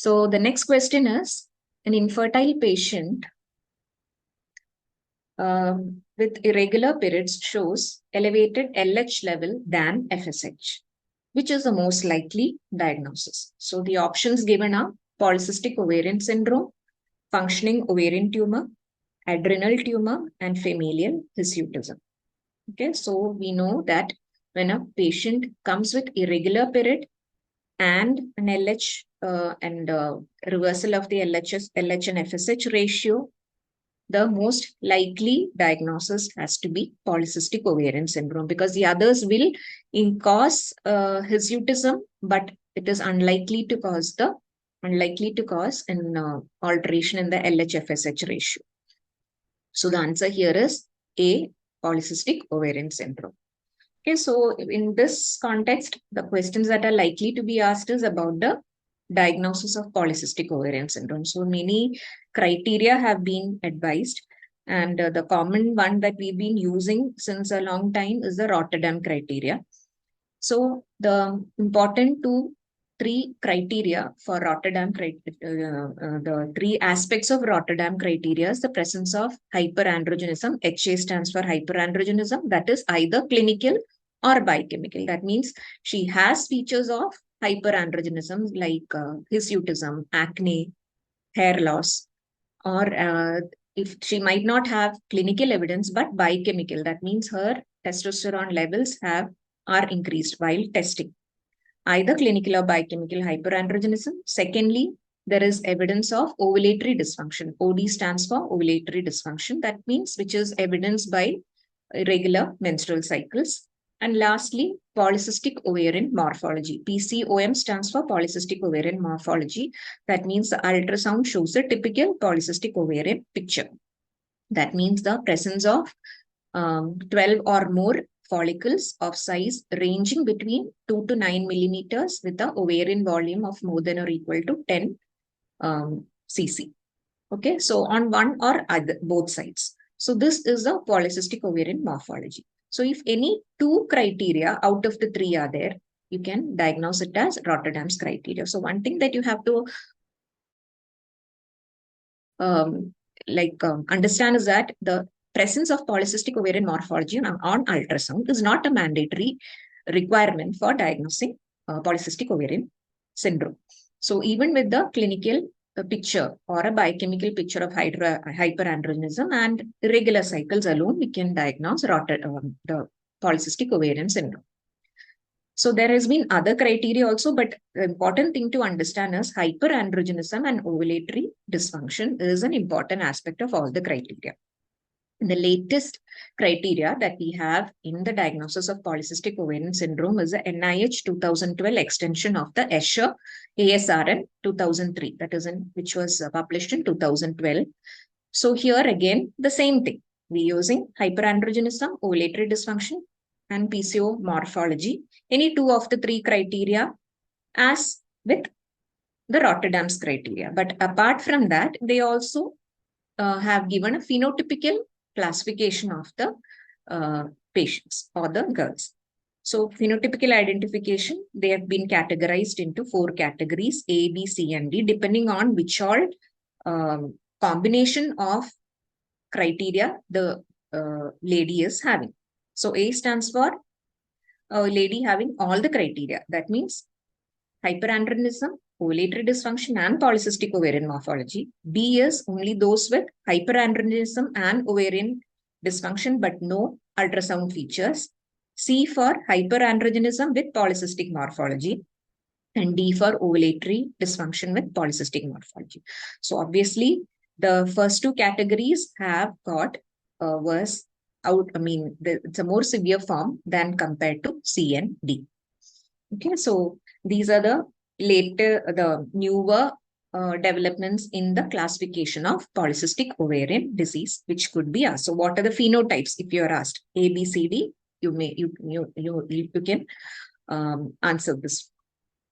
So the next question is, an infertile patient with irregular periods shows elevated LH level than FSH. Which is the most likely diagnosis? So the options given are polycystic ovarian syndrome, functioning ovarian tumor, adrenal tumor, and familial hirsutism. Okay, so we know that when a patient comes with irregular period and an LH and reversal of the LH and FSH ratio, the most likely diagnosis has to be polycystic ovarian syndrome, because the others will cause hirsutism, but it is unlikely to cause an alteration in the LH-FSH ratio. So the answer here is A, polycystic ovarian syndrome. Okay, so in this context, the questions that are likely to be asked is about the diagnosis of polycystic ovarian syndrome. So many criteria have been advised, and the common one that we've been using since a long time is the Rotterdam criteria. So the important three criteria for Rotterdam, the three aspects of Rotterdam criteria is the presence of hyperandrogenism. HA stands for hyperandrogenism, that is either clinical or biochemical. That means she has features of hyperandrogenism like hirsutism, acne, hair loss, or if she might not have clinical evidence but biochemical, that means her testosterone levels are increased while testing. Either clinical or biochemical hyperandrogenism. Secondly, there is evidence of ovulatory dysfunction. OD stands for ovulatory dysfunction. That means which is evidenced by irregular menstrual cycles. And lastly, polycystic ovarian morphology. PCOM stands for polycystic ovarian morphology. That means the ultrasound shows a typical polycystic ovarian picture. That means the presence of 12 or more follicles of size ranging between 2 to 9 millimeters with the ovarian volume of more than or equal to 10 cc. Okay, so on one or both sides. So this is the polycystic ovarian morphology. So if any two criteria out of the three are there, you can diagnose it as Rotterdam's criteria. So one thing that you have to understand is that the presence of polycystic ovarian morphology on ultrasound is not a mandatory requirement for diagnosing polycystic ovarian syndrome. So even with the clinical picture or a biochemical picture of hyperandrogenism and irregular cycles alone, we can diagnose the polycystic ovarian syndrome. So there has been other criteria also, but the important thing to understand is hyperandrogenism and ovulatory dysfunction is an important aspect of all the criteria. The latest criteria that we have in the diagnosis of polycystic ovarian syndrome is the NIH 2012 extension of the Escher ASRM 2003, that is which was published in 2012. So here again, the same thing. We're using hyperandrogenism, ovulatory dysfunction, and PCO morphology, any two of the three criteria as with the Rotterdam's criteria. But apart from that, they also have given a phenotypical classification of the patients or the girls. So phenotypical identification, they have been categorized into 4 categories, A, B, C, and D, depending on which all combination of criteria the lady is having. So A stands for a lady having all the criteria. That means hyperandrogenism, ovulatory dysfunction, and polycystic ovarian morphology. B is only those with hyperandrogenism and ovarian dysfunction, but no ultrasound features. C for hyperandrogenism with polycystic morphology. And D for ovulatory dysfunction with polycystic morphology. So obviously, the first two categories have got worse out. I mean, it's a more severe form than compared to C and D. Okay, so these are the newer developments in the classification of polycystic ovarian disease, which could be asked. So, what are the phenotypes? If you are asked A, B, C, D, you can answer this